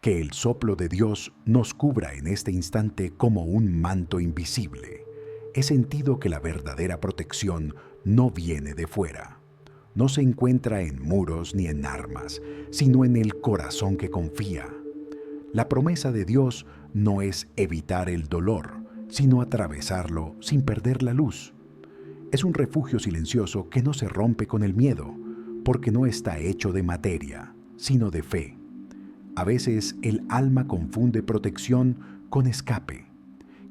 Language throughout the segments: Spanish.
Que el soplo de Dios nos cubra en este instante como un manto invisible. He sentido que la verdadera protección no viene de fuera. No se encuentra en muros ni en armas, sino en el corazón que confía. La promesa de Dios no es evitar el dolor, sino atravesarlo sin perder la luz. Es un refugio silencioso que no se rompe con el miedo, porque no está hecho de materia, sino de fe. A veces el alma confunde protección con escape.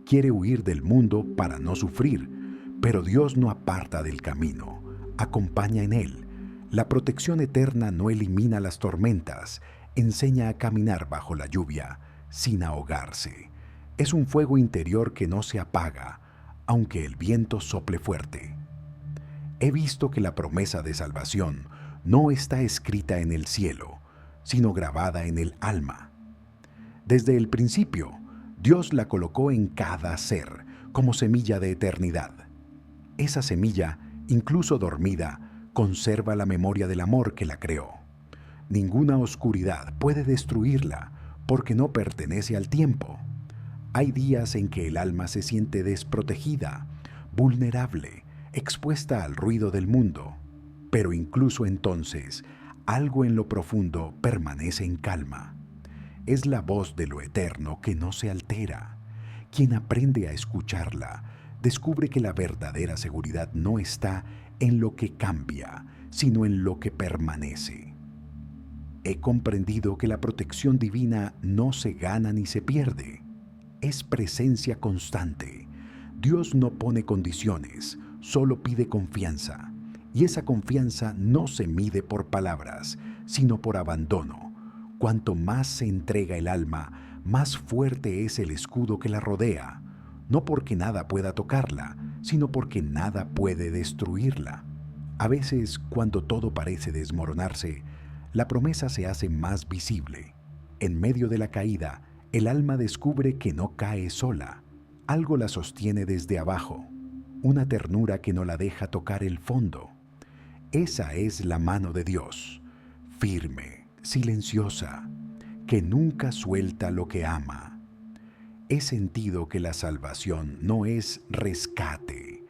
Quiere huir del mundo para no sufrir, pero Dios no aparta del camino, acompaña en él. La protección eterna no elimina las tormentas, enseña a caminar bajo la lluvia sin ahogarse. Es un fuego interior que no se apaga, aunque el viento sople fuerte. He visto que la promesa de salvación no está escrita en el cielo, sino grabada en el alma. Desde el principio, Dios la colocó en cada ser como semilla de eternidad. Esa semilla, incluso dormida, conserva la memoria del amor que la creó. Ninguna oscuridad puede destruirla porque no pertenece al tiempo. Hay días en que el alma se siente desprotegida, vulnerable, expuesta al ruido del mundo, pero incluso entonces, algo en lo profundo permanece en calma. Es la voz de lo eterno que no se altera. Quien aprende a escucharla, descubre que la verdadera seguridad no está en lo que cambia, sino en lo que permanece. He comprendido que la protección divina no se gana ni se pierde. Es presencia constante. Dios no pone condiciones, solo pide confianza. Y esa confianza no se mide por palabras, sino por abandono. Cuanto más se entrega el alma, más fuerte es el escudo que la rodea, no porque nada pueda tocarla, sino porque nada puede destruirla. A veces, cuando todo parece desmoronarse, la promesa se hace más visible. En medio de la caída, el alma descubre que no cae sola. Algo la sostiene desde abajo, una ternura que no la deja tocar el fondo. Esa es la mano de Dios, firme, silenciosa, que nunca suelta lo que ama. He sentido que la salvación no es rescate,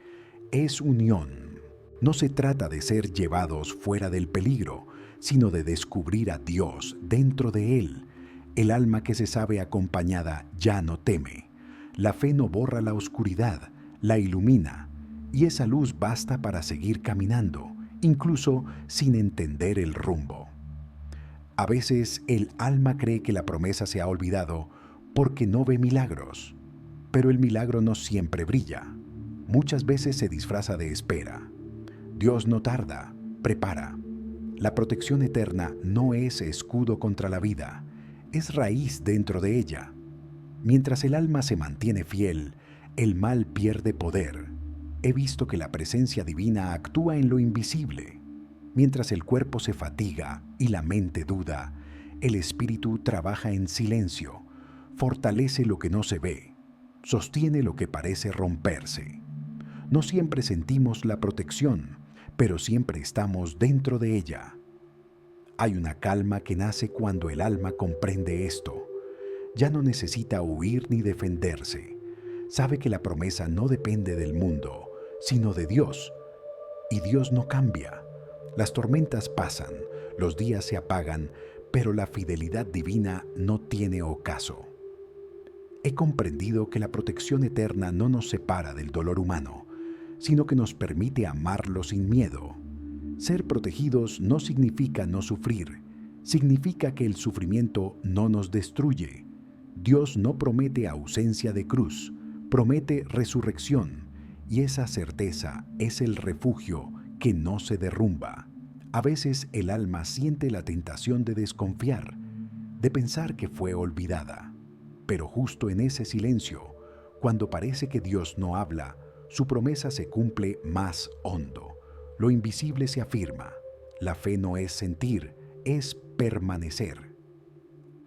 es unión. No se trata de ser llevados fuera del peligro, sino de descubrir a Dios dentro de él. El alma que se sabe acompañada ya no teme. La fe no borra la oscuridad, la ilumina, y esa luz basta para seguir caminando, incluso sin entender el rumbo. A veces el alma cree que la promesa se ha olvidado porque no ve milagros, pero el milagro no siempre brilla. Muchas veces se disfraza de espera. Dios no tarda, prepara. La protección eterna no es escudo contra la vida, es raíz dentro de ella. Mientras el alma se mantiene fiel, el mal pierde poder. He visto que la presencia divina actúa en lo invisible. Mientras el cuerpo se fatiga y la mente duda, el espíritu trabaja en silencio, fortalece lo que no se ve, sostiene lo que parece romperse. No siempre sentimos la protección, pero siempre estamos dentro de ella. Hay una calma que nace cuando el alma comprende esto. Ya no necesita huir ni defenderse. Sabe que la promesa no depende del mundo, sino de Dios. Y Dios no cambia. Las tormentas pasan, los días se apagan, pero la fidelidad divina no tiene ocaso. He comprendido que la protección eterna no nos separa del dolor humano, sino que nos permite amarlo sin miedo. Ser protegidos no significa no sufrir, significa que el sufrimiento no nos destruye. Dios no promete ausencia de cruz, promete resurrección, y esa certeza es el refugio que no se derrumba. A veces el alma siente la tentación de desconfiar, de pensar que fue olvidada. Pero justo en ese silencio, cuando parece que Dios no habla, su promesa se cumple más hondo. Lo invisible se afirma. La fe no es sentir, es permanecer.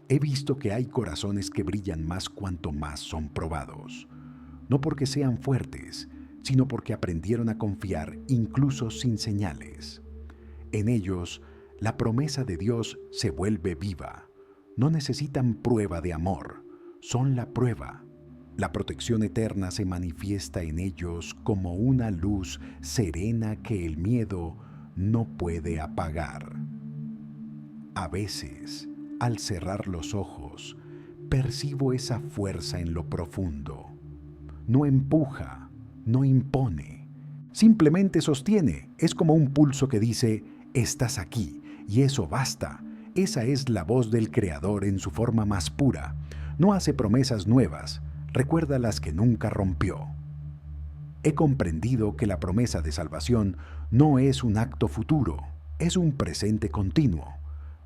He visto que hay corazones que brillan más cuanto más son probados. No porque sean fuertes, sino porque aprendieron a confiar incluso sin señales. En ellos, la promesa de Dios se vuelve viva. No necesitan prueba de amor, son la prueba. La protección eterna se manifiesta en ellos como una luz serena que el miedo no puede apagar. A veces, al cerrar los ojos, percibo esa fuerza en lo profundo. No empuja, no impone, simplemente sostiene. Es como un pulso que dice, estás aquí, y eso basta. Esa es la voz del Creador en su forma más pura. No hace promesas nuevas, recuerda las que nunca rompió. He comprendido que la promesa de salvación no es un acto futuro, es un presente continuo.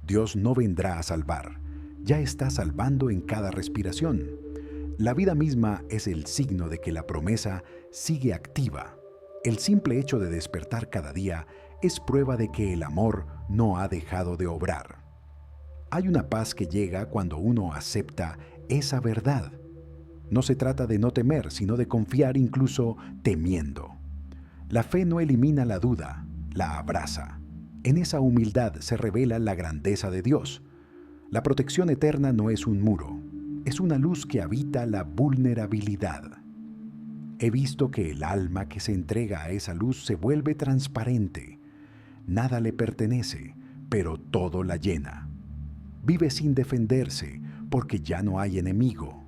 Dios no vendrá a salvar, ya está salvando en cada respiración. La vida misma es el signo de que la promesa sigue activa. El simple hecho de despertar cada día es prueba de que el amor no ha dejado de obrar. Hay una paz que llega cuando uno acepta esa verdad. No se trata de no temer, sino de confiar incluso temiendo. La fe no elimina la duda, la abraza. En esa humildad se revela la grandeza de Dios. La protección eterna no es un muro, es una luz que habita la vulnerabilidad. He visto que el alma que se entrega a esa luz se vuelve transparente. Nada le pertenece, pero todo la llena. Vive sin defenderse, porque ya no hay enemigo.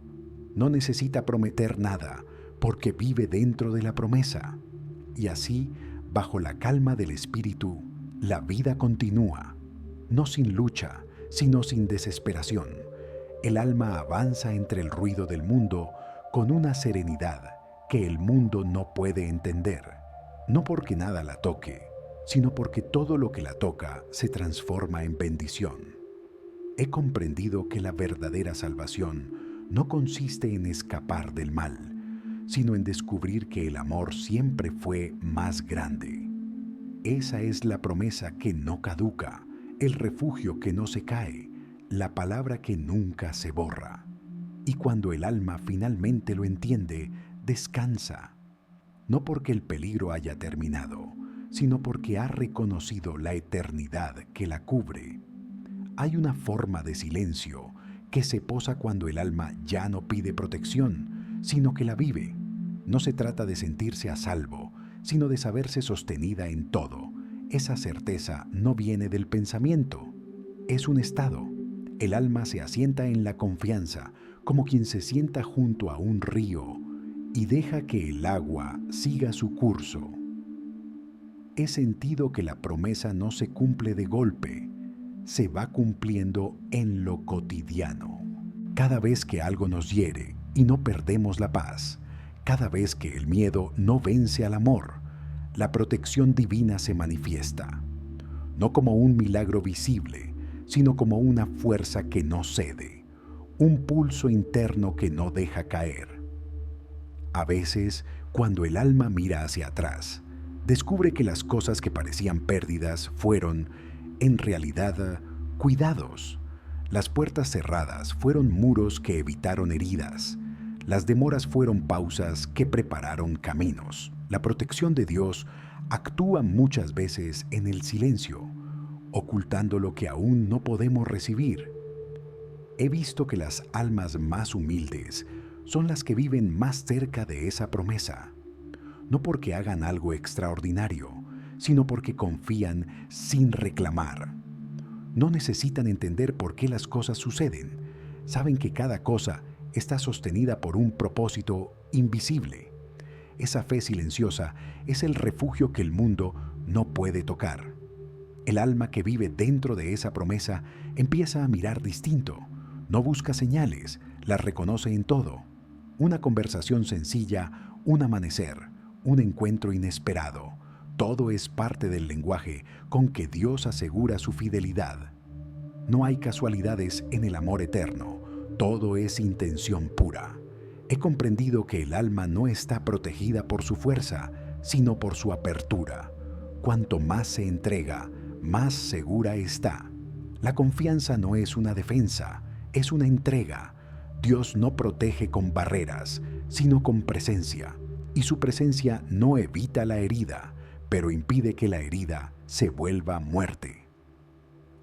No necesita prometer nada, porque vive dentro de la promesa. Y así, bajo la calma del espíritu, la vida continúa, no sin lucha, sino sin desesperación. El alma avanza entre el ruido del mundo con una serenidad que el mundo no puede entender, no porque nada la toque, sino porque todo lo que la toca se transforma en bendición. He comprendido que la verdadera salvación no consiste en escapar del mal, sino en descubrir que el amor siempre fue más grande. Esa es la promesa que no caduca, el refugio que no se cae, la palabra que nunca se borra. Y cuando el alma finalmente lo entiende, descansa, no porque el peligro haya terminado, sino porque ha reconocido la eternidad que la cubre. Hay una forma de silencio que se posa cuando el alma ya no pide protección, sino que la vive. No se trata de sentirse a salvo, sino de saberse sostenida en todo. Esa certeza no viene del pensamiento, es un estado. El alma se asienta en la confianza, como quien se sienta junto a un río y deja que el agua siga su curso. He sentido que la promesa no se cumple de golpe, se va cumpliendo en lo cotidiano. Cada vez que algo nos hiere y no perdemos la paz, cada vez que el miedo no vence al amor, la protección divina se manifiesta, no como un milagro visible, sino como una fuerza que no cede, un pulso interno que no deja caer. A veces, cuando el alma mira hacia atrás, descubre que las cosas que parecían pérdidas fueron, en realidad, cuidados. Las puertas cerradas fueron muros que evitaron heridas. Las demoras fueron pausas que prepararon caminos. La protección de Dios actúa muchas veces en el silencio, ocultando lo que aún no podemos recibir. He visto que las almas más humildes son las que viven más cerca de esa promesa, no porque hagan algo extraordinario, sino porque confían sin reclamar. No necesitan entender por qué las cosas suceden. Saben que cada cosa está sostenida por un propósito invisible. Esa fe silenciosa es el refugio que el mundo no puede tocar. El alma que vive dentro de esa promesa empieza a mirar distinto. No busca señales, las reconoce en todo. Una conversación sencilla, un amanecer, un encuentro inesperado. Todo es parte del lenguaje con que Dios asegura su fidelidad. No hay casualidades en el amor eterno, todo es intención pura. He comprendido que el alma no está protegida por su fuerza, sino por su apertura. Cuanto más se entrega, más segura está. La confianza no es una defensa, es una entrega. Dios no protege con barreras, sino con presencia. Y su presencia no evita la herida, pero impide que la herida se vuelva muerte.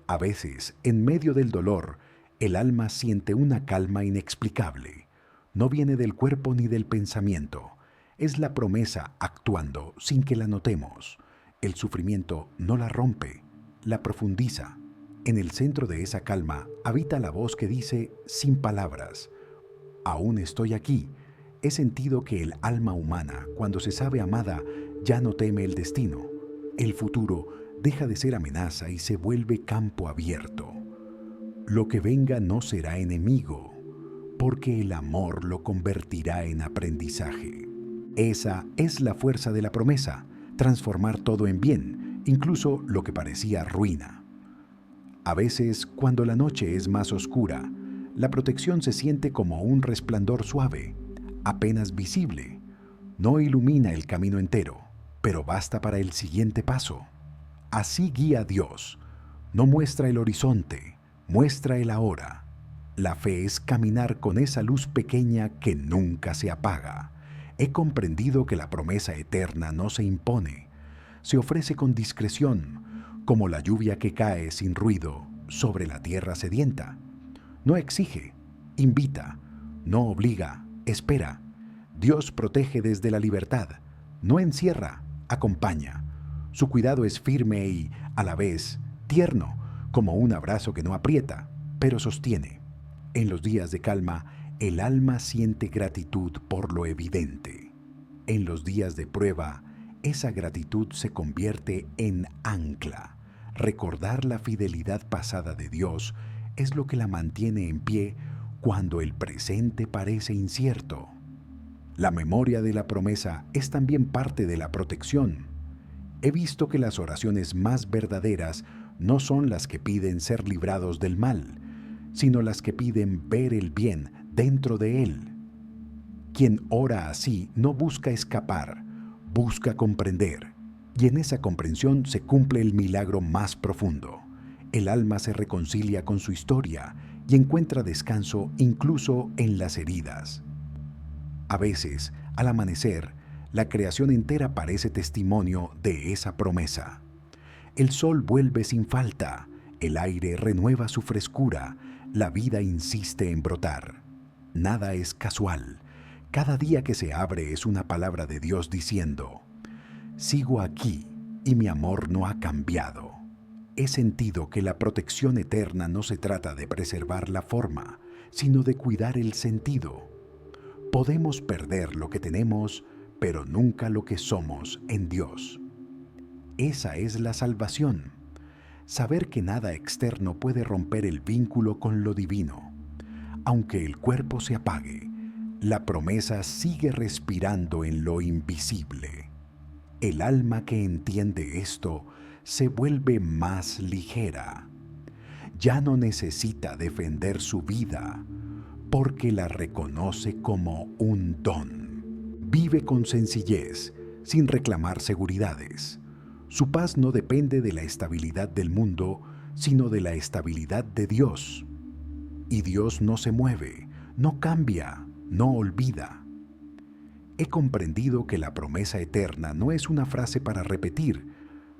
A veces, en medio del dolor, El alma siente una calma inexplicable. No viene del cuerpo ni del pensamiento. Es la promesa actuando sin que la notemos. El sufrimiento no la rompe, la profundiza. En el centro de esa calma habita la voz que dice, sin palabras, aún estoy aquí. He sentido que el alma humana, cuando se sabe amada, ya no teme el destino. El futuro deja de ser amenaza y se vuelve campo abierto. Lo que venga no será enemigo, porque el amor lo convertirá en aprendizaje. Esa es la fuerza de la promesa, transformar todo en bien, incluso lo que parecía ruina. A veces, cuando la noche es más oscura, la protección se siente como un resplandor suave, apenas visible. No ilumina el camino entero, pero basta para el siguiente paso. Así guía Dios. No muestra el horizonte, muestra el ahora. La fe es caminar con esa luz pequeña que nunca se apaga. He comprendido que la promesa eterna no se impone, se ofrece con discreción, como la lluvia que cae sin ruido sobre la tierra sedienta. No exige, invita, no obliga, espera. Dios protege desde la libertad, no encierra, acompaña. Su cuidado es firme y, a la vez, tierno, como un abrazo que no aprieta, pero sostiene. En los días de calma, el alma siente gratitud por lo evidente. En los días de prueba, esa gratitud se convierte en ancla. Recordar la fidelidad pasada de Dios es lo que la mantiene en pie cuando el presente parece incierto. La memoria de la promesa es también parte de la protección. He visto que las oraciones más verdaderas no son las que piden ser librados del mal, sino las que piden ver el bien dentro de él. Quien ora así no busca escapar, busca comprender, y en esa comprensión se cumple el milagro más profundo. El alma se reconcilia con su historia y encuentra descanso incluso en las heridas. A veces, al amanecer, la creación entera parece testimonio de esa promesa. El sol vuelve sin falta, el aire renueva su frescura, la vida insiste en brotar. Nada es casual. Cada día que se abre es una palabra de Dios diciendo, sigo aquí y mi amor no ha cambiado. He sentido que la protección eterna no se trata de preservar la forma, sino de cuidar el sentido. Podemos perder lo que tenemos, pero nunca lo que somos en Dios. Esa es la salvación. Saber que nada externo puede romper el vínculo con lo divino. Aunque el cuerpo se apague, la promesa sigue respirando en lo invisible. El alma que entiende esto se vuelve más ligera. Ya no necesita defender su vida, porque la reconoce como un don. Vive con sencillez, sin reclamar seguridades. Su paz no depende de la estabilidad del mundo, sino de la estabilidad de Dios. Y Dios no se mueve, no cambia, no olvida. He comprendido que la promesa eterna no es una frase para repetir,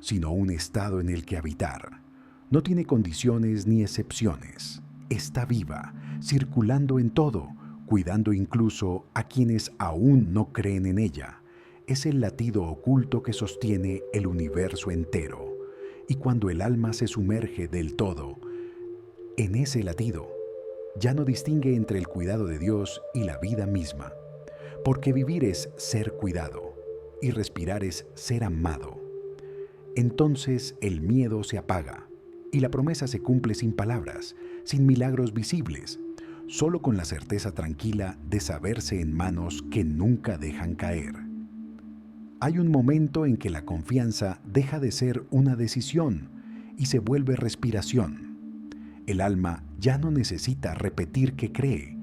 sino un estado en el que habitar. No tiene condiciones ni excepciones. Está viva, circulando en todo, cuidando incluso a quienes aún no creen en ella. Es el latido oculto que sostiene el universo entero. Y cuando el alma se sumerge del todo en ese latido, ya no distingue entre el cuidado de Dios y la vida misma. Porque vivir es ser cuidado y respirar es ser amado. Entonces el miedo se apaga y la promesa se cumple sin palabras, sin milagros visibles, solo con la certeza tranquila de saberse en manos que nunca dejan caer. Hay un momento en que la confianza deja de ser una decisión y se vuelve respiración. El alma ya no necesita repetir que cree,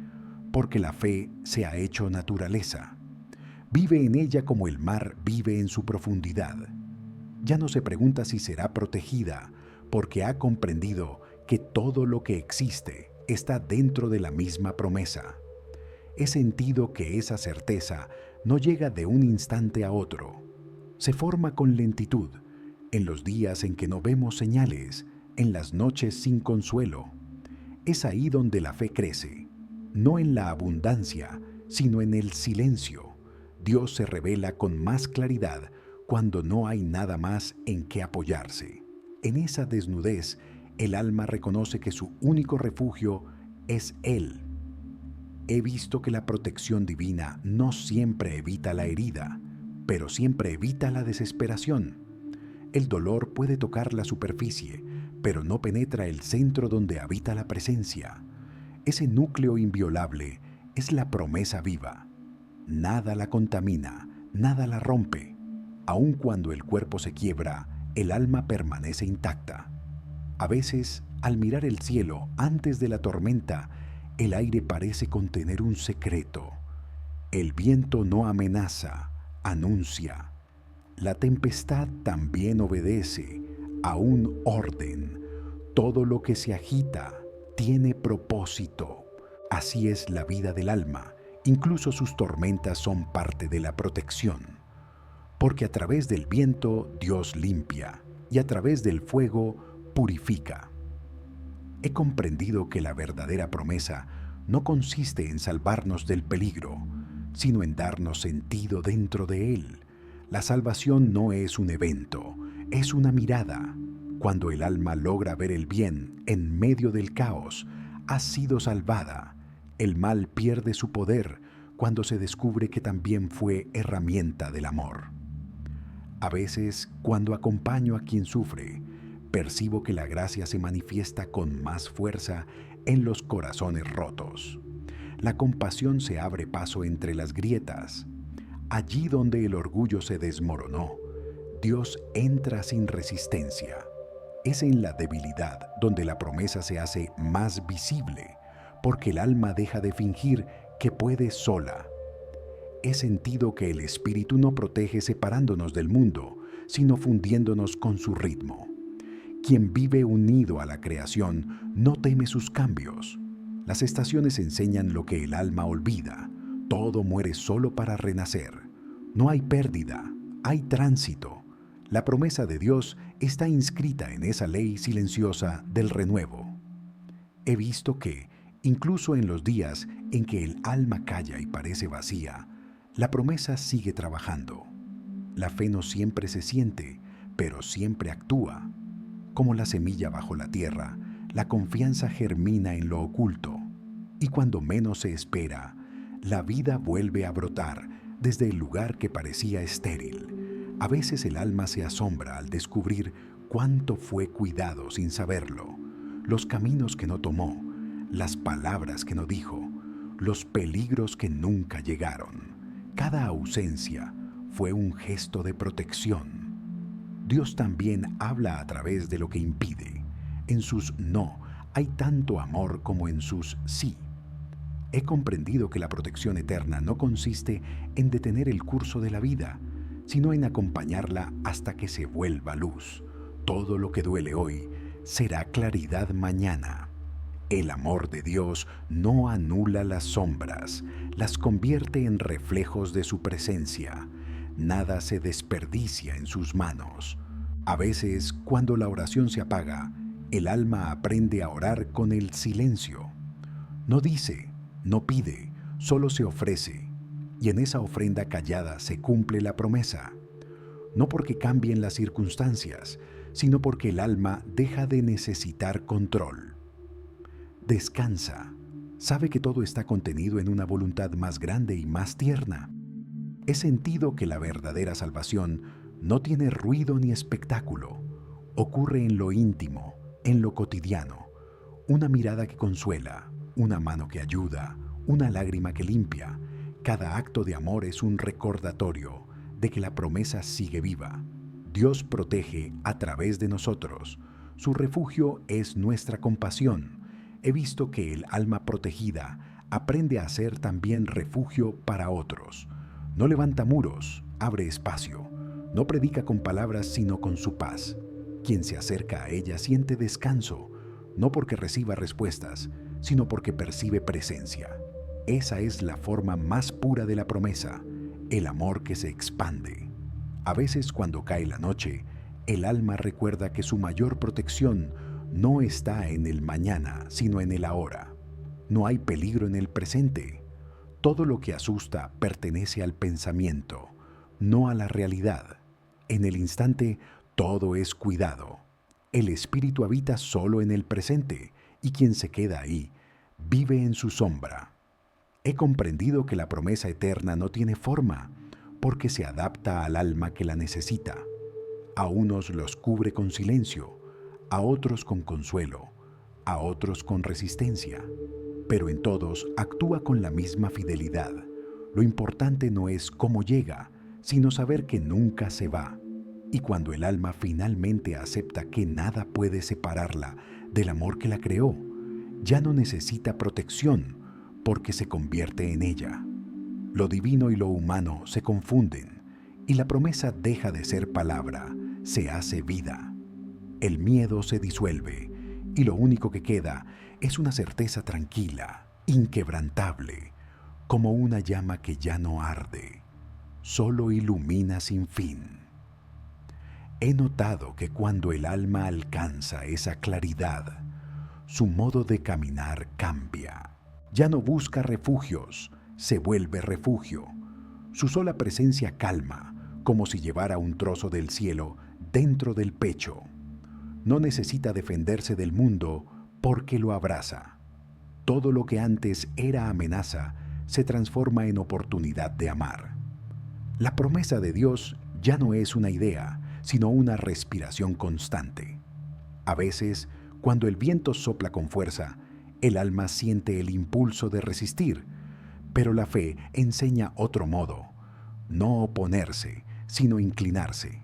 porque la fe se ha hecho naturaleza. Vive en ella como el mar vive en su profundidad. Ya no se pregunta si será protegida, porque ha comprendido que todo lo que existe está dentro de la misma promesa. He sentido que esa certeza no llega de un instante a otro. Se forma con lentitud, en los días en que no vemos señales, en las noches sin consuelo. Es ahí donde la fe crece, no en la abundancia, sino en el silencio. Dios se revela con más claridad cuando no hay nada más en que apoyarse. En esa desnudez, el alma reconoce que su único refugio es Él. He visto que la protección divina no siempre evita la herida, pero siempre evita la desesperación. El dolor puede tocar la superficie, pero no penetra el centro donde habita la presencia. Ese núcleo inviolable es la promesa viva. Nada la contamina, nada la rompe. Aun cuando el cuerpo se quiebra, el alma permanece intacta. A veces, al mirar el cielo antes de la tormenta, el aire parece contener un secreto. El viento no amenaza, anuncia. La tempestad también obedece a un orden. Todo lo que se agita tiene propósito. Así es la vida del alma. Incluso sus tormentas son parte de la protección. Porque a través del viento Dios limpia y a través del fuego purifica. He comprendido que la verdadera promesa no consiste en salvarnos del peligro, sino en darnos sentido dentro de él. La salvación no es un evento, es una mirada. Cuando el alma logra ver el bien en medio del caos, ha sido salvada. El mal pierde su poder cuando se descubre que también fue herramienta del amor. A veces, cuando acompaño a quien sufre, percibo que la gracia se manifiesta con más fuerza en los corazones rotos. La compasión se abre paso entre las grietas. Allí donde el orgullo se desmoronó, Dios entra sin resistencia. Es en la debilidad donde la promesa se hace más visible, porque el alma deja de fingir que puede sola. He sentido que el Espíritu no protege separándonos del mundo, sino fundiéndonos con su ritmo. Quien vive unido a la creación no teme sus cambios. Las estaciones enseñan lo que el alma olvida. Todo muere solo para renacer. No hay pérdida, hay tránsito. La promesa de Dios está inscrita en esa ley silenciosa del renuevo. He visto que, incluso en los días en que el alma calla y parece vacía, la promesa sigue trabajando. La fe no siempre se siente, pero siempre actúa. Como la semilla bajo la tierra, la confianza germina en lo oculto. Y cuando menos se espera, la vida vuelve a brotar desde el lugar que parecía estéril. A veces el alma se asombra al descubrir cuánto fue cuidado sin saberlo, los caminos que no tomó, las palabras que no dijo, los peligros que nunca llegaron. Cada ausencia fue un gesto de protección. Dios también habla a través de lo que impide. En sus no hay tanto amor como en sus sí. He comprendido que la protección eterna no consiste en detener el curso de la vida, sino en acompañarla hasta que se vuelva luz. Todo lo que duele hoy será claridad mañana. El amor de Dios no anula las sombras, las convierte en reflejos de su presencia. Nada se desperdicia en sus manos. A veces, cuando la oración se apaga, el alma aprende a orar con el silencio. No dice, no pide, solo se ofrece, y en esa ofrenda callada se cumple la promesa. No porque cambien las circunstancias, sino porque el alma deja de necesitar control. Descansa, sabe que todo está contenido en una voluntad más grande y más tierna. He sentido que la verdadera salvación no tiene ruido ni espectáculo. Ocurre en lo íntimo, en lo cotidiano. Una mirada que consuela, una mano que ayuda, una lágrima que limpia. Cada acto de amor es un recordatorio de que la promesa sigue viva. Dios protege a través de nosotros. Su refugio es nuestra compasión. He visto que el alma protegida aprende a ser también refugio para otros. No levanta muros, abre espacio. No predica con palabras, sino con su paz. Quien se acerca a ella siente descanso, no porque reciba respuestas, sino porque percibe presencia. Esa es la forma más pura de la promesa, el amor que se expande. A veces, cuando cae la noche, el alma recuerda que su mayor protección no está en el mañana, sino en el ahora. No hay peligro en el presente. Todo lo que asusta pertenece al pensamiento, no a la realidad. En el instante, todo es cuidado. El espíritu habita solo en el presente, y quien se queda ahí, vive en su sombra. He comprendido que la promesa eterna no tiene forma, porque se adapta al alma que la necesita. A unos los cubre con silencio, a otros con consuelo, a otros con resistencia, pero en todos actúa con la misma fidelidad. Lo importante no es cómo llega, sino saber que nunca se va. Y cuando el alma finalmente acepta que nada puede separarla del amor que la creó, ya no necesita protección porque se convierte en ella. Lo divino y lo humano se confunden y la promesa deja de ser palabra, se hace vida. El miedo se disuelve y lo único que queda es una certeza tranquila, inquebrantable, como una llama que ya no arde, solo ilumina sin fin. He notado que cuando el alma alcanza esa claridad, su modo de caminar cambia. Ya no busca refugios, se vuelve refugio. Su sola presencia calma, como si llevara un trozo del cielo dentro del pecho. No necesita defenderse del mundo porque lo abraza. Todo lo que antes era amenaza se transforma en oportunidad de amar. La promesa de Dios ya no es una idea, sino una respiración constante. A veces, cuando el viento sopla con fuerza, el alma siente el impulso de resistir, pero la fe enseña otro modo: no oponerse, sino inclinarse.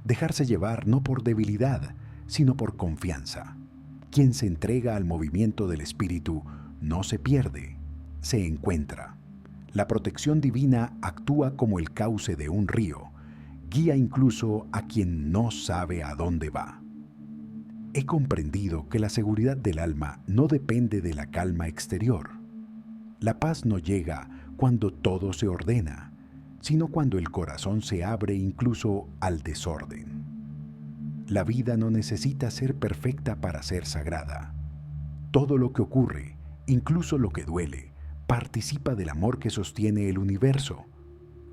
Dejarse llevar no por debilidad, sino por confianza. Quien se entrega al movimiento del Espíritu no se pierde, se encuentra. La protección divina actúa como el cauce de un río, guía incluso a quien no sabe a dónde va. He comprendido que la seguridad del alma no depende de la calma exterior. La paz no llega cuando todo se ordena, sino cuando el corazón se abre incluso al desorden. La vida no necesita ser perfecta para ser sagrada. Todo lo que ocurre, incluso lo que duele, participa del amor que sostiene el universo.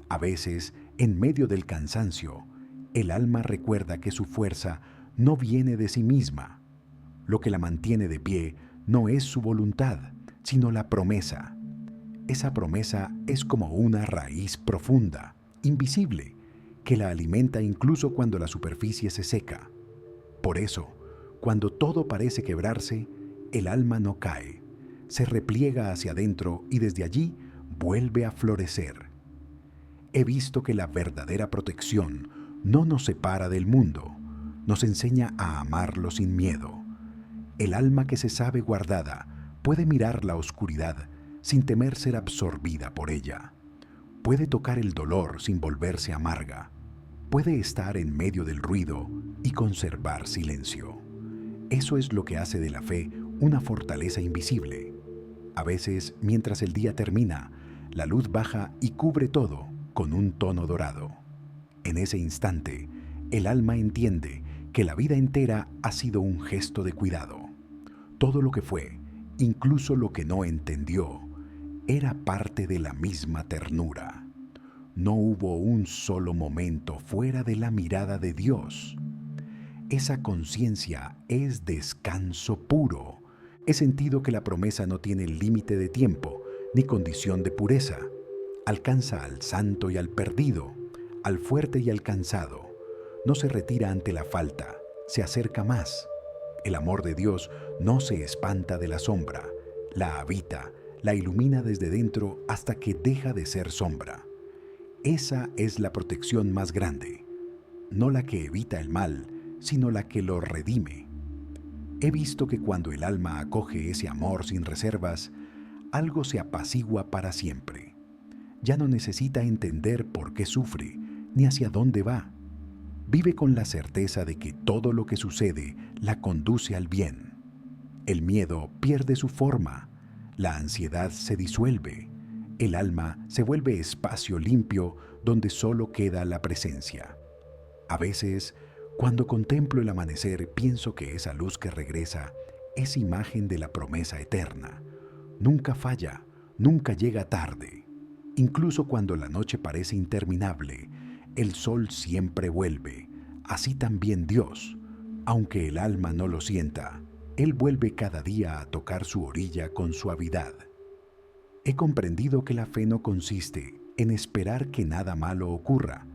A veces, en medio del cansancio, el alma recuerda que su fuerza no viene de sí misma. Lo que la mantiene de pie no es su voluntad, sino la promesa. Esa promesa es como una raíz profunda, invisible, que la alimenta incluso cuando la superficie se seca. Por eso, cuando todo parece quebrarse, el alma no cae, se repliega hacia adentro y desde allí vuelve a florecer. He visto que la verdadera protección no nos separa del mundo, nos enseña a amarlo sin miedo. El alma que se sabe guardada puede mirar la oscuridad sin temer ser absorbida por ella. Puede tocar el dolor sin volverse amarga. Puede estar en medio del ruido y conservar silencio. Eso es lo que hace de la fe una fortaleza invisible. A veces, mientras el día termina, la luz baja y cubre todo con un tono dorado. En ese instante, el alma entiende que la vida entera ha sido un gesto de cuidado. Todo lo que fue, incluso lo que no entendió, era parte de la misma ternura. No hubo un solo momento fuera de la mirada de Dios. Esa conciencia es descanso puro. He sentido que la promesa no tiene límite de tiempo ni condición de pureza. Alcanza al santo y al perdido, al fuerte y al cansado. No se retira ante la falta, se acerca más. El amor de Dios no se espanta de la sombra, la habita, la ilumina desde dentro hasta que deja de ser sombra. Esa es la protección más grande, no la que evita el mal, sino la que lo redime. He visto que cuando el alma acoge ese amor sin reservas, algo se apacigua para siempre. Ya no necesita entender por qué sufre, ni hacia dónde va. Vive con la certeza de que todo lo que sucede la conduce al bien. El miedo pierde su forma, la ansiedad se disuelve, el alma se vuelve espacio limpio donde solo queda la presencia. A veces, Cuando contemplo el amanecer, pienso que esa luz que regresa es imagen de la promesa eterna. Nunca falla, nunca llega tarde. Incluso cuando la noche parece interminable, el sol siempre vuelve. Así también Dios, aunque el alma no lo sienta, Él vuelve cada día a tocar su orilla con suavidad. He comprendido que la fe no consiste en esperar que nada malo ocurra,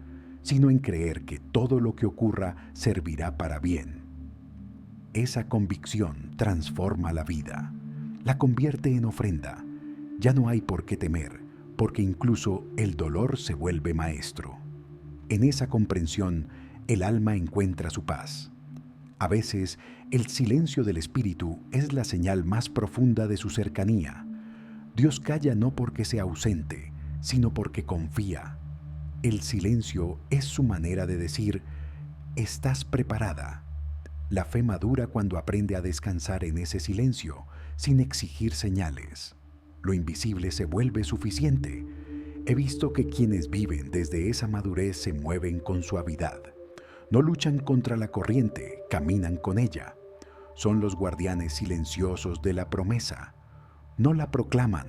sino en creer que todo lo que ocurra servirá para bien. Esa convicción transforma la vida, la convierte en ofrenda. Ya no hay por qué temer, porque incluso el dolor se vuelve maestro. En esa comprensión, el alma encuentra su paz. A veces, el silencio del espíritu es la señal más profunda de su cercanía. Dios calla no porque sea ausente, sino porque confía. El silencio es su manera de decir, ¿estás preparada? La fe madura cuando aprende a descansar en ese silencio, sin exigir señales. Lo invisible se vuelve suficiente. He visto que quienes viven desde esa madurez se mueven con suavidad. No luchan contra la corriente, caminan con ella. Son los guardianes silenciosos de la promesa. No la proclaman,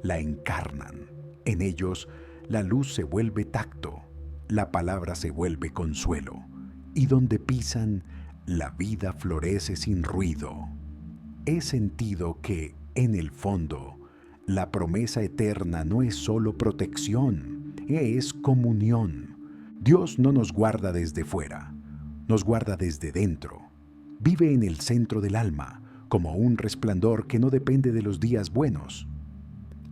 la encarnan. En ellos, la luz se vuelve tacto, la palabra se vuelve consuelo, y donde pisan, la vida florece sin ruido. He sentido que, en el fondo, la promesa eterna no es solo protección, es comunión. Dios no nos guarda desde fuera, nos guarda desde dentro. Vive en el centro del alma, como un resplandor que no depende de los días buenos.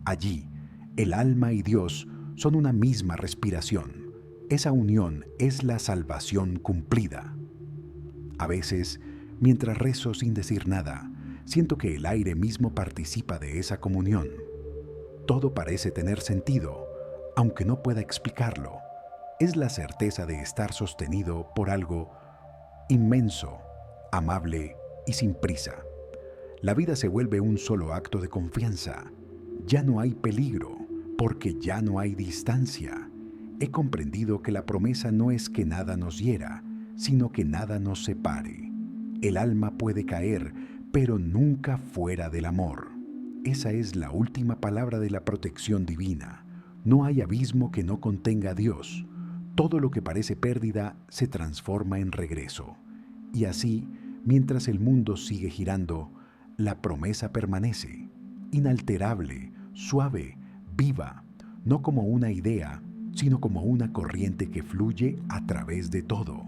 Allí, el alma y Dios son una misma respiración. Esa unión es la salvación cumplida. A veces, mientras rezo sin decir nada, siento que el aire mismo participa de esa comunión. Todo parece tener sentido, aunque no pueda explicarlo. Es la certeza de estar sostenido por algo inmenso, amable y sin prisa. La vida se vuelve un solo acto de confianza. Ya no hay peligro, porque ya no hay distancia. He comprendido que la promesa no es que nada nos hiera, sino que nada nos separe. El alma puede caer, pero nunca fuera del amor. Esa es la última palabra de la protección divina. No hay abismo que no contenga a Dios. Todo lo que parece pérdida se transforma en regreso. Y así, mientras el mundo sigue girando, la promesa permanece, inalterable, suave, viva, no como una idea, sino como una corriente que fluye a través de todo.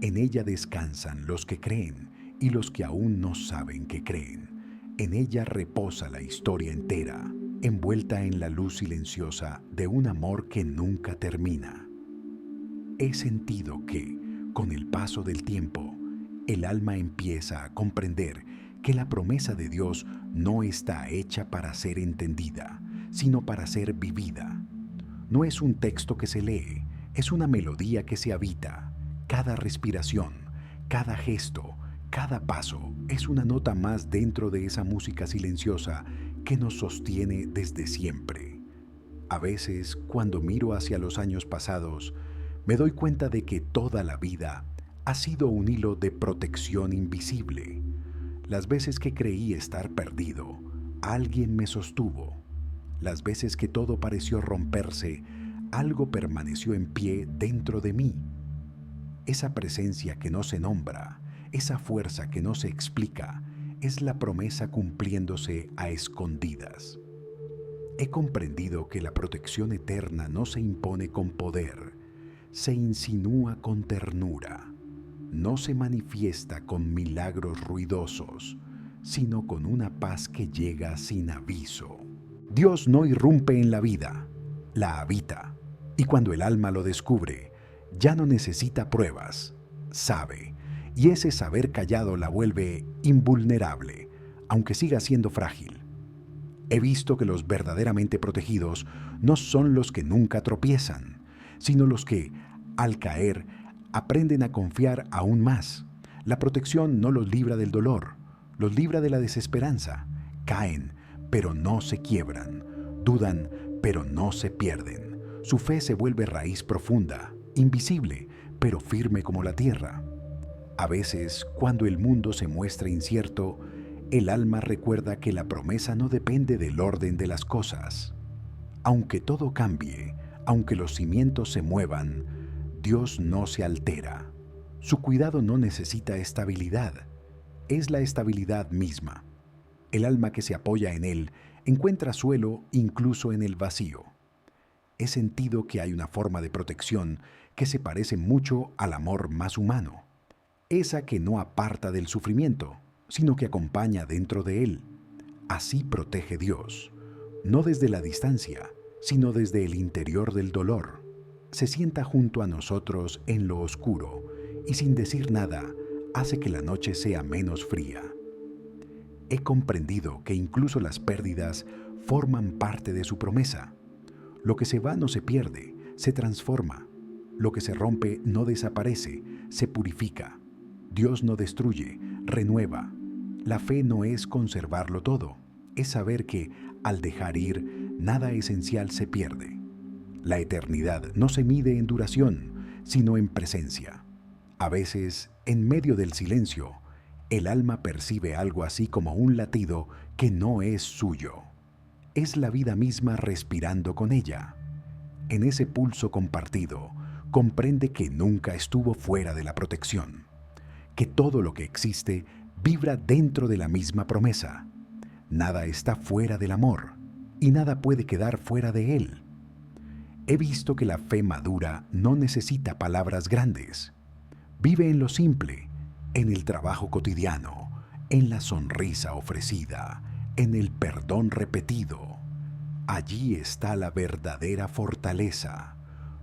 En ella descansan los que creen y los que aún no saben que creen. En ella reposa la historia entera, envuelta en la luz silenciosa de un amor que nunca termina. He sentido que, con el paso del tiempo, el alma empieza a comprender que la promesa de Dios no está hecha para ser entendida, sino para ser vivida. No es un texto que se lee, es una melodía que se habita. Cada respiración, cada gesto, cada paso es una nota más dentro de esa música silenciosa que nos sostiene desde siempre. A veces, cuando miro hacia los años pasados, me doy cuenta de que toda la vida ha sido un hilo de protección invisible. Las veces que creí estar perdido, alguien me sostuvo. Las veces que todo pareció romperse, algo permaneció en pie dentro de mí. Esa presencia que no se nombra, esa fuerza que no se explica, es la promesa cumpliéndose a escondidas. He comprendido que la protección eterna no se impone con poder, se insinúa con ternura. No se manifiesta con milagros ruidosos, sino con una paz que llega sin aviso. Dios no irrumpe en la vida, la habita, y cuando el alma lo descubre, ya no necesita pruebas, sabe, y ese saber callado la vuelve invulnerable, aunque siga siendo frágil. He visto que los verdaderamente protegidos no son los que nunca tropiezan, sino los que, al caer, aprenden a confiar aún más. La protección no los libra del dolor, los libra de la desesperanza. Caen, pero no se quiebran. Dudan, pero no se pierden. Su fe se vuelve raíz profunda, invisible, pero firme como la tierra. A veces, cuando el mundo se muestra incierto, el alma recuerda que la promesa no depende del orden de las cosas. Aunque todo cambie, aunque los cimientos se muevan, Dios no se altera. Su cuidado no necesita estabilidad, es la estabilidad misma. El alma que se apoya en Él encuentra suelo incluso en el vacío. He sentido que hay una forma de protección que se parece mucho al amor más humano, esa que no aparta del sufrimiento, sino que acompaña dentro de él. Así protege Dios, no desde la distancia, sino desde el interior del dolor. Se sienta junto a nosotros en lo oscuro y sin decir nada hace que la noche sea menos fría. He comprendido que incluso las pérdidas forman parte de su promesa. Lo que se va no se pierde, se transforma. Lo que se rompe no desaparece, se purifica. Dios no destruye, renueva. La fe no es conservarlo todo, es saber que, al dejar ir, nada esencial se pierde. La eternidad no se mide en duración, sino en presencia. A veces, en medio del silencio, el alma percibe algo así como un latido que no es suyo. Es la vida misma respirando con ella. En ese pulso compartido, comprende que nunca estuvo fuera de la protección, que todo lo que existe vibra dentro de la misma promesa. Nada está fuera del amor y nada puede quedar fuera de él. He visto que la fe madura no necesita palabras grandes. Vive en lo simple, en el trabajo cotidiano, en la sonrisa ofrecida, en el perdón repetido. Allí está la verdadera fortaleza.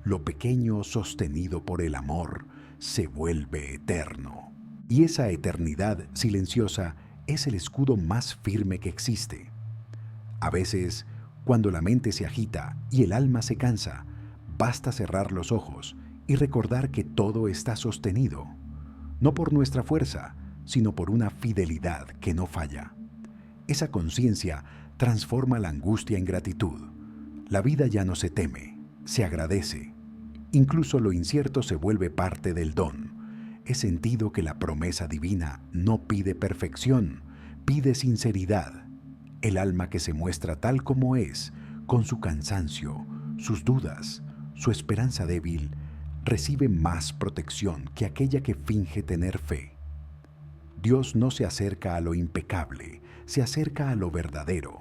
Lo pequeño sostenido por el amor se vuelve eterno. Y esa eternidad silenciosa es el escudo más firme que existe. A veces, cuando la mente se agita y el alma se cansa, basta cerrar los ojos y recordar que todo está sostenido, no por nuestra fuerza, sino por una fidelidad que no falla. Esa conciencia transforma la angustia en gratitud. La vida ya no se teme, se agradece. Incluso lo incierto se vuelve parte del don. He sentido que la promesa divina no pide perfección, pide sinceridad. El alma que se muestra tal como es, con su cansancio, sus dudas, su esperanza débil, recibe más protección que aquella que finge tener fe. Dios no se acerca a lo impecable, se acerca a lo verdadero,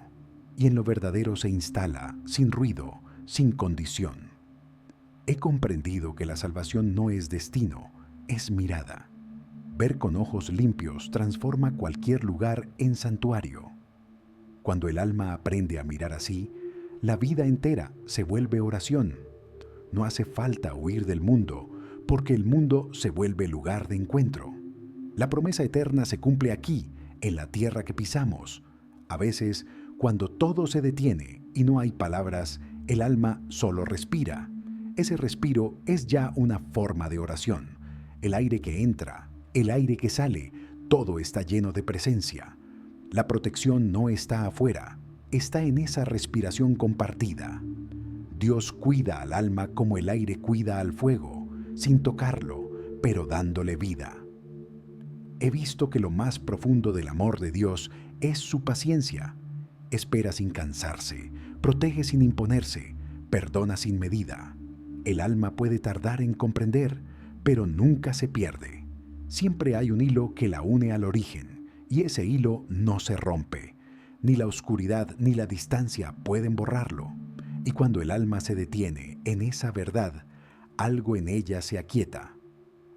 y en lo verdadero se instala, sin ruido, sin condición. He comprendido que la salvación no es destino, es mirada. Ver con ojos limpios transforma cualquier lugar en santuario. Cuando el alma aprende a mirar así, la vida entera se vuelve oración. No hace falta huir del mundo, porque el mundo se vuelve lugar de encuentro. La promesa eterna se cumple aquí, en la tierra que pisamos. A veces, cuando todo se detiene y no hay palabras, el alma solo respira. Ese respiro es ya una forma de oración. El aire que entra, el aire que sale, todo está lleno de presencia. La protección no está afuera, está en esa respiración compartida. Dios cuida al alma como el aire cuida al fuego, sin tocarlo, pero dándole vida. He visto que lo más profundo del amor de Dios es su paciencia. Espera sin cansarse, protege sin imponerse, perdona sin medida. El alma puede tardar en comprender, pero nunca se pierde. Siempre hay un hilo que la une al origen, y ese hilo no se rompe. Ni la oscuridad ni la distancia pueden borrarlo. Y cuando el alma se detiene en esa verdad, algo en ella se aquieta.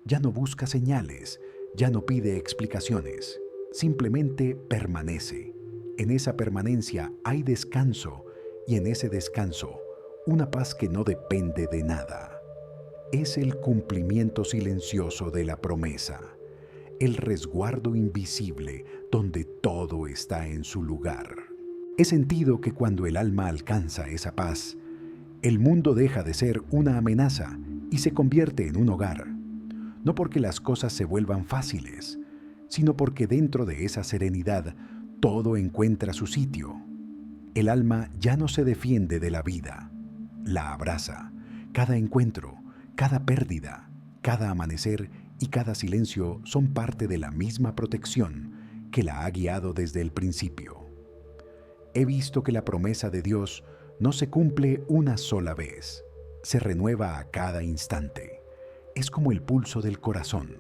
Ya no busca señales, ya no pide explicaciones, simplemente permanece. En esa permanencia hay descanso y en ese descanso una paz que no depende de nada. Es el cumplimiento silencioso de la promesa, el resguardo invisible donde todo está en su lugar. He sentido que cuando el alma alcanza esa paz, el mundo deja de ser una amenaza y se convierte en un hogar. No porque las cosas se vuelvan fáciles, sino porque dentro de esa serenidad todo encuentra su sitio. El alma ya no se defiende de la vida, la abraza. Cada encuentro, cada pérdida, cada amanecer y cada silencio son parte de la misma protección que la ha guiado desde el principio. He visto que la promesa de Dios no se cumple una sola vez, se renueva a cada instante. Es como el pulso del corazón,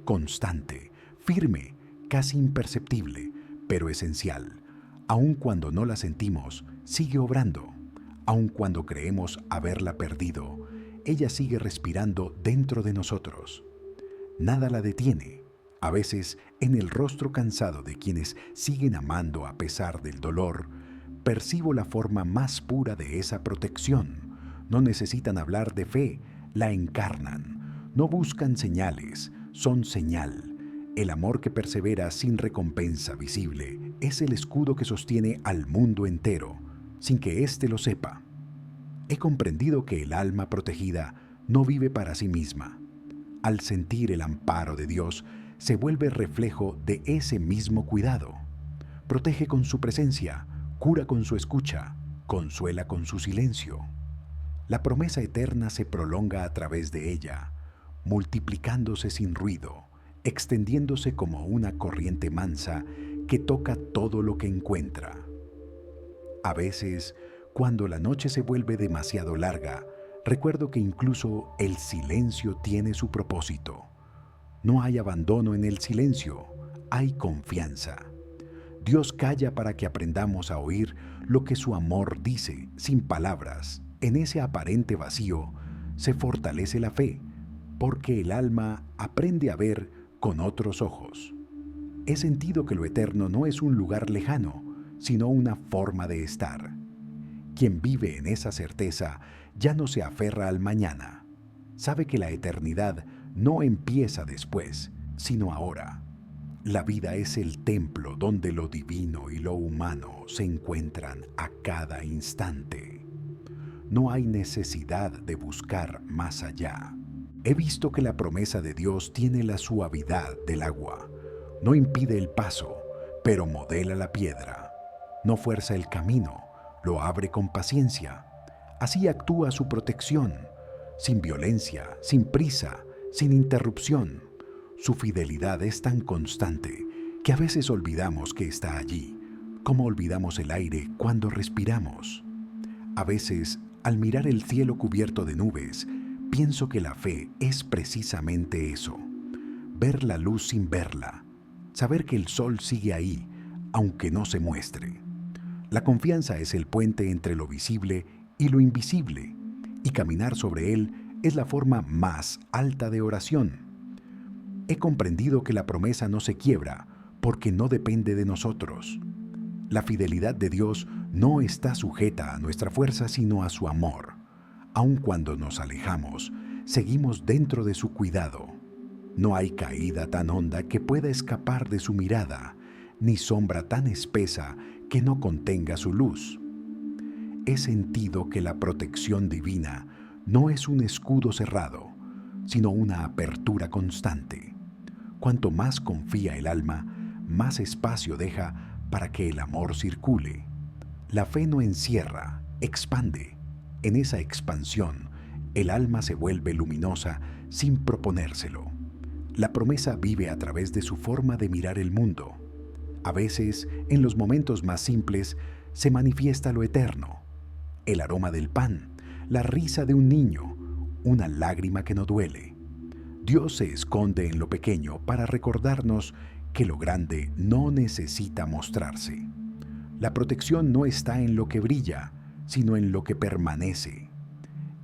constante, firme, casi imperceptible, pero esencial. Aun cuando no la sentimos, sigue obrando. Aun cuando creemos haberla perdido, ella sigue respirando dentro de nosotros. Nada la detiene. A veces, en el rostro cansado de quienes siguen amando a pesar del dolor, percibo la forma más pura de esa protección. No necesitan hablar de fe, la encarnan. No buscan señales, son señal. El amor que persevera sin recompensa visible es el escudo que sostiene al mundo entero, sin que éste lo sepa. He comprendido que el alma protegida no vive para sí misma. Al sentir el amparo de Dios, se vuelve reflejo de ese mismo cuidado. Protege con su presencia, cura con su escucha, consuela con su silencio. La promesa eterna se prolonga a través de ella, multiplicándose sin ruido, extendiéndose como una corriente mansa que toca todo lo que encuentra. A veces, cuando la noche se vuelve demasiado larga, recuerdo que incluso el silencio tiene su propósito. No hay abandono en el silencio, hay confianza. Dios calla para que aprendamos a oír lo que su amor dice, sin palabras. En ese aparente vacío se fortalece la fe, porque el alma aprende a ver con otros ojos. He sentido que lo eterno no es un lugar lejano, sino una forma de estar. Quien vive en esa certeza ya no se aferra al mañana. Sabe que la eternidad no empieza después, sino ahora. La vida es el templo donde lo divino y lo humano se encuentran a cada instante. No hay necesidad de buscar más allá. He visto que la promesa de Dios tiene la suavidad del agua. No impide el paso, pero modela la piedra. No fuerza el camino, lo abre con paciencia. Así actúa su protección, sin violencia, sin prisa, sin interrupción. Su fidelidad es tan constante que a veces olvidamos que está allí, como olvidamos el aire cuando respiramos. A veces, al mirar el cielo cubierto de nubes, pienso que la fe es precisamente eso: ver la luz sin verla, saber que el sol sigue ahí, aunque no se muestre. La confianza es el puente entre lo visible y lo invisible, y caminar sobre él es la forma más alta de oración. He comprendido que la promesa no se quiebra porque no depende de nosotros. La fidelidad de Dios no está sujeta a nuestra fuerza sino a su amor. Aun cuando nos alejamos, seguimos dentro de su cuidado. No hay caída tan honda que pueda escapar de su mirada, ni sombra tan espesa que no contenga su luz. He sentido que la protección divina no es un escudo cerrado, sino una apertura constante. Cuanto más confía el alma, más espacio deja para que el amor circule. La fe no encierra, expande. En esa expansión, el alma se vuelve luminosa sin proponérselo. La promesa vive a través de su forma de mirar el mundo. A veces, en los momentos más simples, se manifiesta lo eterno. El aroma del pan, la risa de un niño, una lágrima que no duele. Dios se esconde en lo pequeño para recordarnos que lo grande no necesita mostrarse. La protección no está en lo que brilla, sino en lo que permanece.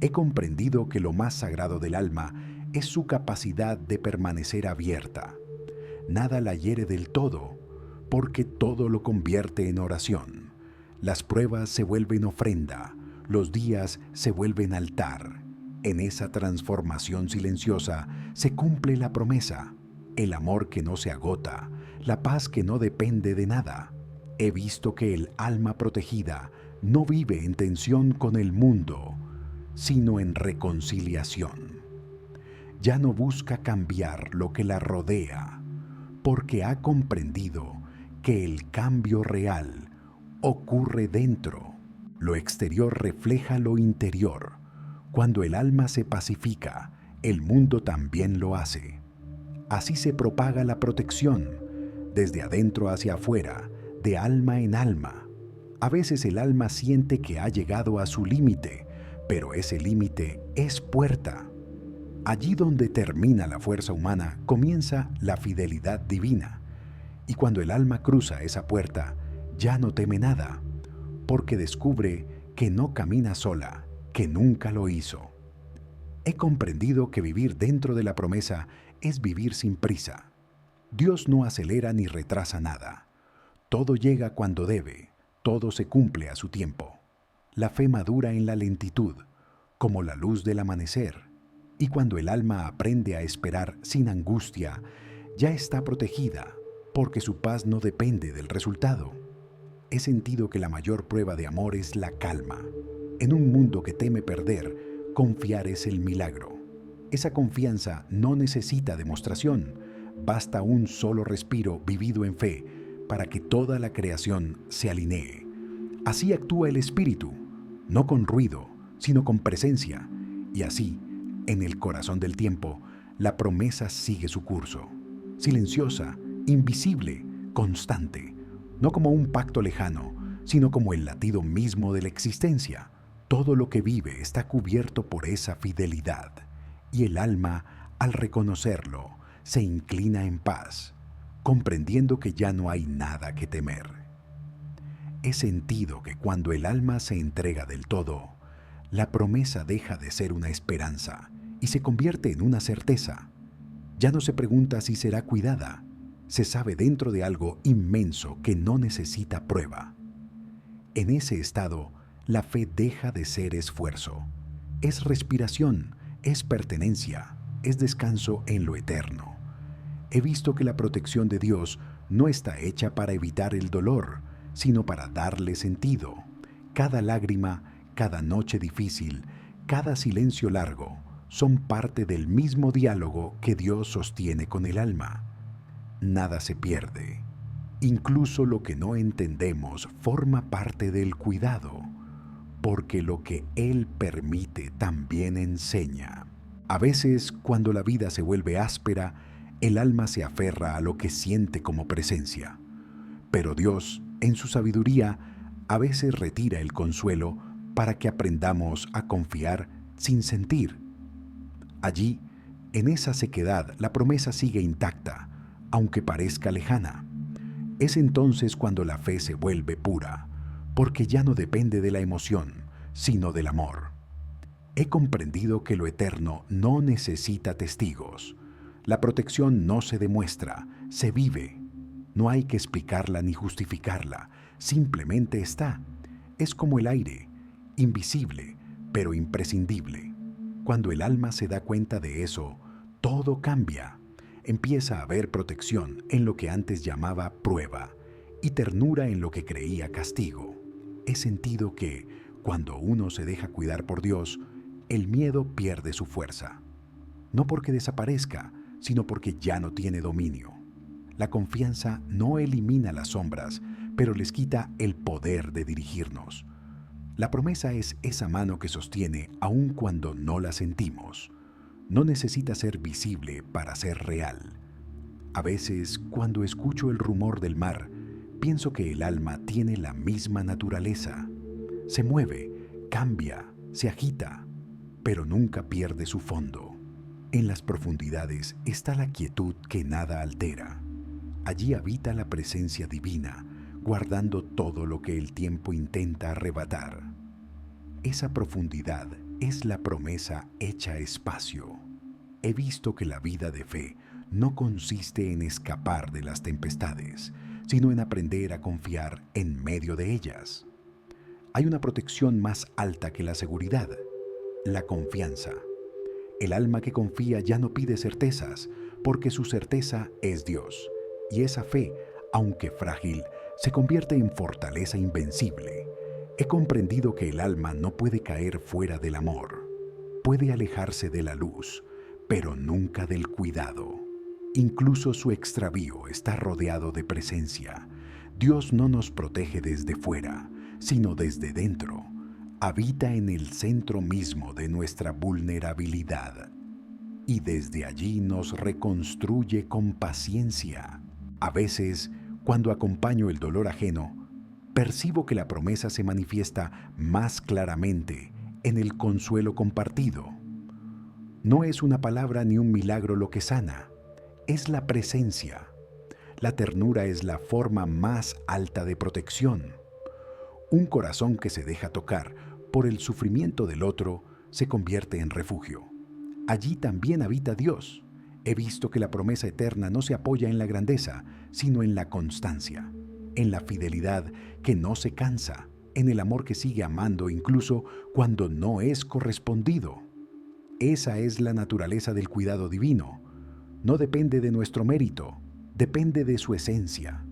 He comprendido que lo más sagrado del alma es su capacidad de permanecer abierta. Nada la hiere del todo, porque todo lo convierte en oración. Las pruebas se vuelven ofrenda, los días se vuelven altar. En esa transformación silenciosa se cumple la promesa, el amor que no se agota, la paz que no depende de nada. He visto que el alma protegida no vive en tensión con el mundo, sino en reconciliación. Ya no busca cambiar lo que la rodea, porque ha comprendido que el cambio real ocurre dentro. Lo exterior refleja lo interior. Cuando el alma se pacifica, el mundo también lo hace. Así se propaga la protección, desde adentro hacia afuera, de alma en alma. A veces el alma siente que ha llegado a su límite, pero ese límite es puerta. Allí donde termina la fuerza humana, comienza la fidelidad divina. Y cuando el alma cruza esa puerta, ya no teme nada, porque descubre que no camina sola, que nunca lo hizo. He comprendido que vivir dentro de la promesa es vivir sin prisa. Dios no acelera ni retrasa nada. Todo llega cuando debe, todo se cumple a su tiempo. La fe madura en la lentitud, como la luz del amanecer. Y cuando el alma aprende a esperar sin angustia, ya está protegida, porque su paz no depende del resultado. He sentido que la mayor prueba de amor es la calma. En un mundo que teme perder, confiar es el milagro. Esa confianza no necesita demostración, basta un solo respiro vivido en fe para que toda la creación se alinee. Así actúa el Espíritu, no con ruido, sino con presencia, y así, en el corazón del tiempo, la promesa sigue su curso, silenciosa, invisible, constante, no como un pacto lejano, sino como el latido mismo de la existencia. Todo lo que vive está cubierto por esa fidelidad, y el alma, al reconocerlo, se inclina en paz, comprendiendo que ya no hay nada que temer. He sentido que cuando el alma se entrega del todo, la promesa deja de ser una esperanza y se convierte en una certeza. Ya no se pregunta si será cuidada, se sabe dentro de algo inmenso que no necesita prueba. En ese estado, la fe deja de ser esfuerzo. Es respiración, es pertenencia, es descanso en lo eterno. He visto que la protección de Dios no está hecha para evitar el dolor, sino para darle sentido. Cada lágrima, cada noche difícil, cada silencio largo, son parte del mismo diálogo que Dios sostiene con el alma. Nada se pierde. Incluso lo que no entendemos forma parte del cuidado, porque lo que Él permite también enseña. A veces, cuando la vida se vuelve áspera, el alma se aferra a lo que siente como presencia. Pero Dios, en su sabiduría, a veces retira el consuelo para que aprendamos a confiar sin sentir. Allí, en esa sequedad, la promesa sigue intacta, aunque parezca lejana. Es entonces cuando la fe se vuelve pura, porque ya no depende de la emoción, sino del amor. He comprendido que lo eterno no necesita testigos. La protección no se demuestra, se vive. No hay que explicarla ni justificarla, simplemente está. Es como el aire, invisible, pero imprescindible. Cuando el alma se da cuenta de eso, todo cambia. Empieza a haber protección en lo que antes llamaba prueba y ternura en lo que creía castigo. He sentido que, cuando uno se deja cuidar por Dios, el miedo pierde su fuerza. No porque desaparezca, sino porque ya no tiene dominio. La confianza no elimina las sombras, pero les quita el poder de dirigirnos. La promesa es esa mano que sostiene aun cuando no la sentimos. No necesita ser visible para ser real. A veces, cuando escucho el rumor del mar, pienso que el alma tiene la misma naturaleza. Se mueve, cambia, se agita, pero nunca pierde su fondo. En las profundidades está la quietud que nada altera. Allí habita la presencia divina, guardando todo lo que el tiempo intenta arrebatar. Esa profundidad es la promesa hecha espacio. He visto que la vida de fe no consiste en escapar de las tempestades, sino en aprender a confiar en medio de ellas. Hay una protección más alta que la seguridad, la confianza. El alma que confía ya no pide certezas, porque su certeza es Dios, y esa fe, aunque frágil, se convierte en fortaleza invencible. He comprendido que el alma no puede caer fuera del amor. Puede alejarse de la luz, pero nunca del cuidado. Incluso su extravío está rodeado de presencia. Dios no nos protege desde fuera, sino desde dentro. Habita en el centro mismo de nuestra vulnerabilidad. y desde allí nos reconstruye con paciencia. A veces, cuando acompaño el dolor ajeno, percibo que la promesa se manifiesta más claramente en el consuelo compartido. No es una palabra ni un milagro lo que sana, es la presencia. La ternura es la forma más alta de protección. Un corazón que se deja tocar por el sufrimiento del otro se convierte en refugio. Allí también habita Dios. He visto que la promesa eterna no se apoya en la grandeza, sino en la constancia, en la fidelidad que no se cansa, en el amor que sigue amando incluso cuando no es correspondido. Esa es la naturaleza del cuidado divino. No depende de nuestro mérito, depende de su esencia.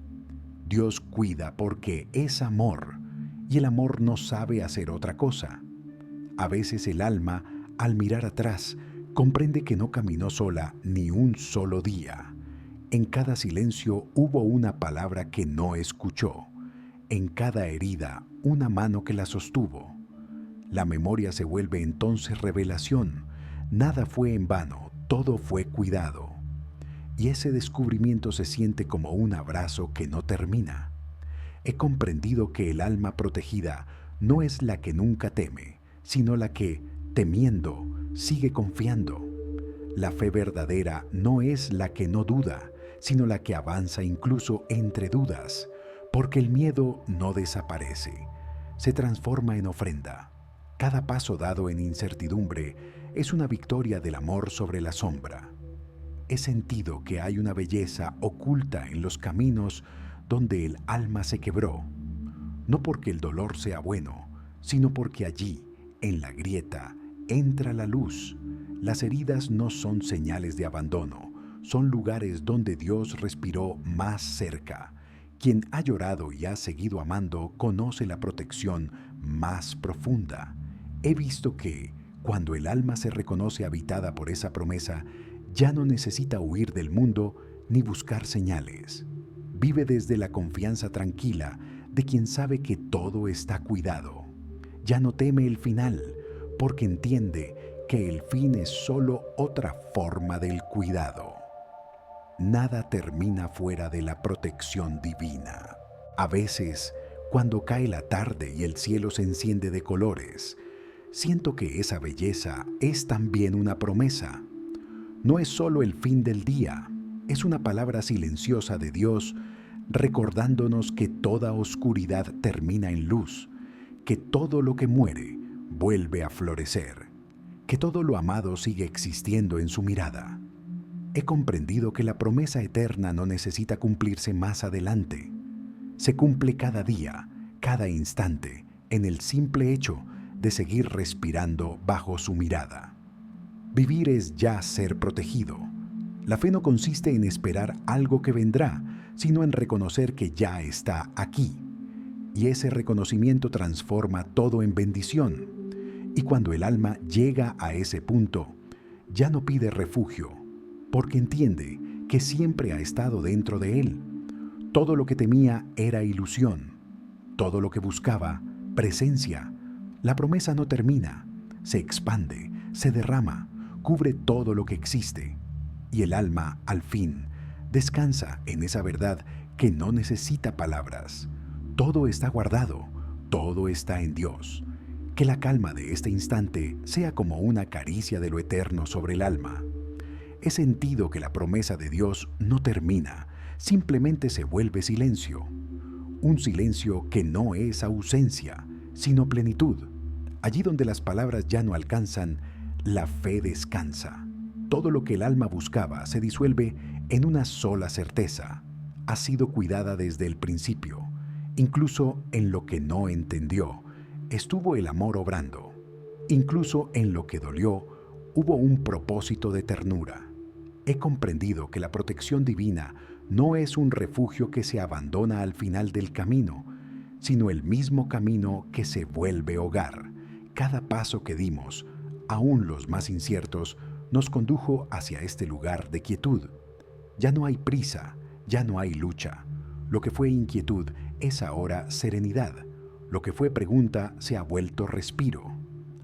Dios cuida porque es amor, y el amor no sabe hacer otra cosa. A veces el alma, al mirar atrás, comprende que no caminó sola ni un solo día. En cada silencio hubo una palabra que no escuchó. En cada herida, una mano que la sostuvo. La memoria se vuelve entonces revelación. Nada fue en vano, todo fue cuidado. Y ese descubrimiento se siente como un abrazo que no termina. He comprendido que el alma protegida no es la que nunca teme, sino la que, temiendo, sigue confiando. La fe verdadera no es la que no duda, sino la que avanza incluso entre dudas, porque el miedo no desaparece, se transforma en ofrenda. Cada paso dado en incertidumbre es una victoria del amor sobre la sombra. He sentido que hay una belleza oculta en los caminos donde el alma se quebró, no porque el dolor sea bueno, sino porque allí, en la grieta, entra la luz. Las heridas no son señales de abandono, son lugares donde Dios respiró más cerca. Quien ha llorado y ha seguido amando conoce la protección más profunda. He visto que, cuando el alma se reconoce habitada por esa promesa, ya no necesita huir del mundo ni buscar señales. Vive desde la confianza tranquila de quien sabe que todo está cuidado. Ya no teme el final, porque entiende que el fin es solo otra forma del cuidado. Nada termina fuera de la protección divina. A veces, cuando cae la tarde y el cielo se enciende de colores, siento que esa belleza es también una promesa. No es solo el fin del día, es una palabra silenciosa de Dios recordándonos que toda oscuridad termina en luz, que todo lo que muere vuelve a florecer, que todo lo amado sigue existiendo en su mirada. He comprendido que la promesa eterna no necesita cumplirse más adelante. Se cumple cada día, cada instante, en el simple hecho de seguir respirando bajo su mirada. Vivir es ya ser protegido. La fe no consiste en esperar algo que vendrá, sino en reconocer que ya está aquí. Y ese reconocimiento transforma todo en bendición. Y cuando el alma llega a ese punto, ya no pide refugio, porque entiende que siempre ha estado dentro de él. Todo lo que temía era ilusión. Todo lo que buscaba, presencia. La promesa no termina, se expande, se derrama, cubre todo lo que existe. Y el alma, al fin, descansa en esa verdad que no necesita palabras. Todo está guardado, todo está en Dios. Que la calma de este instante sea como una caricia de lo eterno sobre el alma. He sentido que la promesa de Dios no termina, simplemente se vuelve silencio. Un silencio que no es ausencia, sino plenitud. Allí donde las palabras ya no alcanzan, la fe descansa. Todo lo que el alma buscaba se disuelve en una sola certeza. Ha sido cuidada desde el principio. Incluso en lo que no entendió, estuvo el amor obrando. Incluso en lo que dolió, hubo un propósito de ternura. He comprendido que la protección divina no es un refugio que se abandona al final del camino, sino el mismo camino que se vuelve hogar. Cada paso que dimos, aún los más inciertos, nos condujo hacia este lugar de quietud. Ya no hay prisa, ya no hay lucha. Lo que fue inquietud es ahora serenidad. Lo que fue pregunta se ha vuelto respiro.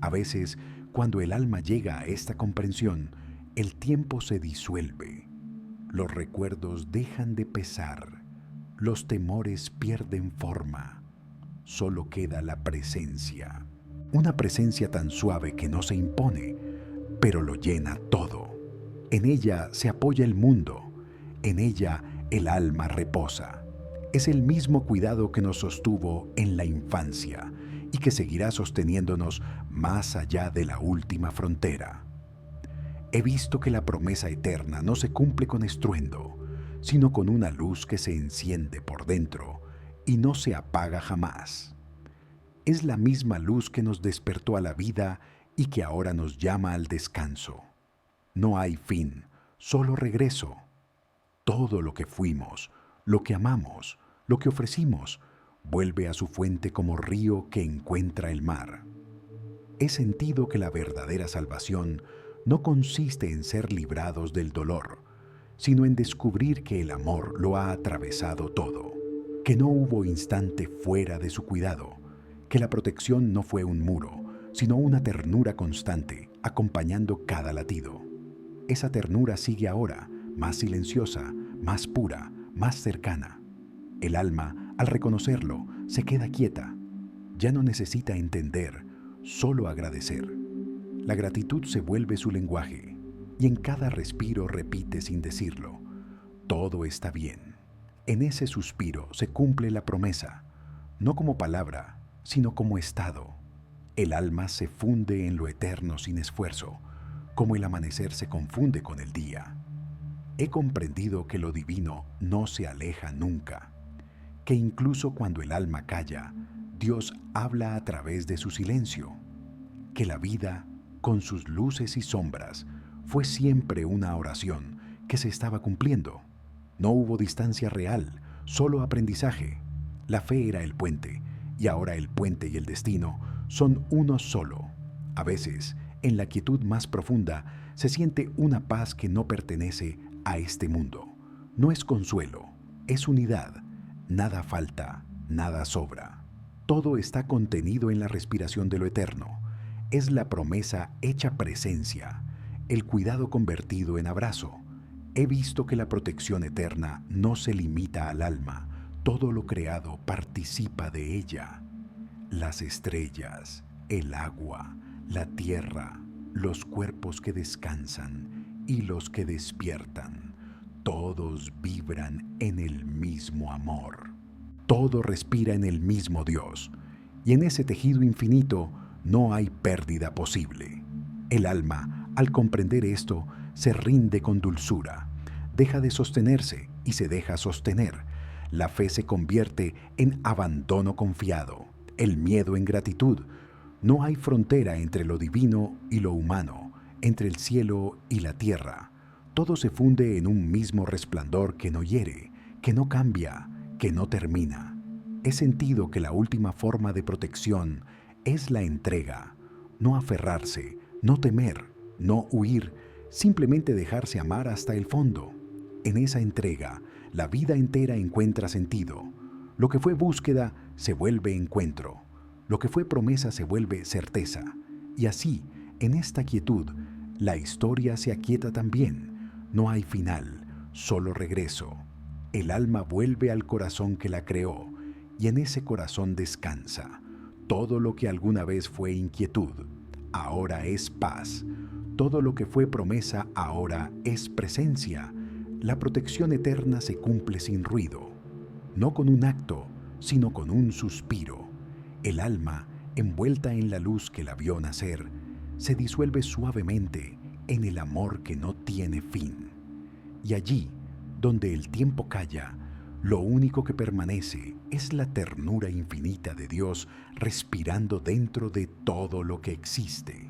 A veces, cuando el alma llega a esta comprensión, El tiempo se disuelve, los recuerdos dejan de pesar, los temores pierden forma, solo queda la presencia. Una presencia tan suave que no se impone, pero lo llena todo. En ella se apoya el mundo, en ella el alma reposa. Es el mismo cuidado que nos sostuvo en la infancia y que seguirá sosteniéndonos más allá de la última frontera. He visto que la promesa eterna no se cumple con estruendo, sino con una luz que se enciende por dentro y no se apaga jamás. Es la misma luz que nos despertó a la vida y que ahora nos llama al descanso. No hay fin, solo regreso. Todo lo que fuimos, lo que amamos, lo que ofrecimos, vuelve a su fuente como río que encuentra el mar. He sentido que la verdadera salvación no consiste en ser librados del dolor, sino en descubrir que el amor lo ha atravesado todo, que no hubo instante fuera de su cuidado, que la protección no fue un muro, sino una ternura constante, acompañando cada latido. Esa ternura sigue ahora, más silenciosa, más pura, más cercana. El alma, al reconocerlo, se queda quieta. Ya no necesita entender, solo agradecer. La gratitud se vuelve su lenguaje, y en cada respiro repite sin decirlo: todo está bien. En ese suspiro se cumple la promesa, no como palabra, sino como estado. El alma se funde en lo eterno sin esfuerzo, como el amanecer se confunde con el día. He comprendido que lo divino no se aleja nunca, que incluso cuando el alma calla, Dios habla a través de su silencio, que la vida, con sus luces y sombras, fue siempre una oración que se estaba cumpliendo. No hubo distancia real, solo aprendizaje. La fe era el puente, y ahora el puente y el destino son uno solo. A veces, en la quietud más profunda, se siente una paz que no pertenece a este mundo. No es consuelo, es unidad. Nada falta, nada sobra. Todo está contenido en la respiración de lo eterno. Es la promesa hecha presencia, el cuidado convertido en abrazo. He visto que la protección eterna no se limita al alma. Todo lo creado participa de ella. Las estrellas, el agua, la tierra, los cuerpos que descansan y los que despiertan, todos vibran en el mismo amor. Todo respira en el mismo Dios, y en ese tejido infinito no hay pérdida posible. El alma, al comprender esto, se rinde con dulzura, deja de sostenerse y se deja sostener. La fe se convierte en abandono confiado, el miedo en gratitud. No hay frontera entre lo divino y lo humano, entre el cielo y la tierra. Todo se funde en un mismo resplandor que no hiere, que no cambia, que no termina. He sentido que la última forma de protección es la entrega, no aferrarse, no temer, no huir, simplemente dejarse amar hasta el fondo. En esa entrega, la vida entera encuentra sentido. Lo que fue búsqueda se vuelve encuentro. Lo que fue promesa se vuelve certeza. Y así, en esta quietud, la historia se aquieta también. No hay final, solo regreso. El alma vuelve al corazón que la creó, y en ese corazón descansa. Todo lo que alguna vez fue inquietud, ahora es paz. Todo lo que fue promesa ahora es presencia. La protección eterna se cumple sin ruido, no con un acto, sino con un suspiro. El alma, envuelta en la luz que la vio nacer, se disuelve suavemente en el amor que no tiene fin. Y allí, donde el tiempo calla, lo único que permanece es la ternura infinita de Dios respirando dentro de todo lo que existe.